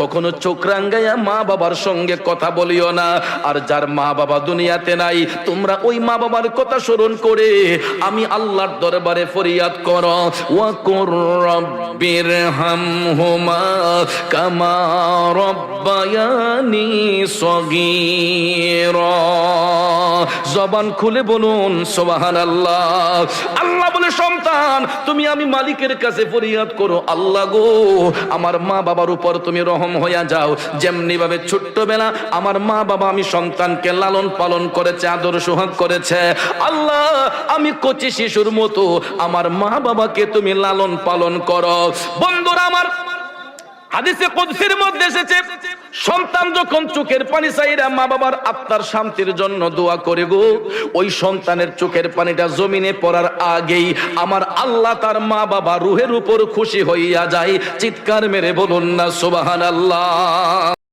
কখনো চোখ রাঙ্গাইয়া মা বাবার সঙ্গে কথা বলিও না। আর যার মা বাবা দুনিয়াতে নাই, তোমরা ওই মা বাবার কথা স্মরণ করে আমি আল্লাহর দরবারে ফরিয়াদ করো, ওয়া কুর রাব্বিরহামহুমা কামা রাব্বায়ানি সগীরা। জবান খুলে বলুন সুবহানাল্লাহ। আল্লাহ বলে, সন্তান তুমি আমি মালিকের কাছে ফরিয়াদ করো, আল্লাহ গো আমার মা বাবার উপর তুমি রহম হইয়া যাও। যেমনি ভাবে ছোট্টবেলা আমার মা বাবা আমি সন্তানকে লালন পালন করেছে, আদর সোহাগ করেছে, আল্লাহ আমি কচি শিশুর মতো আমার মা বাবাকে তুমি লালন পালন করো। বন্ধুরা আমার, হাদিসে কুদসির মধ্যে এসেছে, সন্তান যখন চোখের পানি চাইরা মা বাবার আত্মার শান্তির জন্য দোয়া করে গো, ওই সন্তানের চোখের পানিটা জমিনে পড়ার আগেই আমার আল্লাহ তার মা বাবা রুহের উপর খুশি হইয়া যায়। চিৎকার মেরে বলুন না সুবহানাল্লাহ।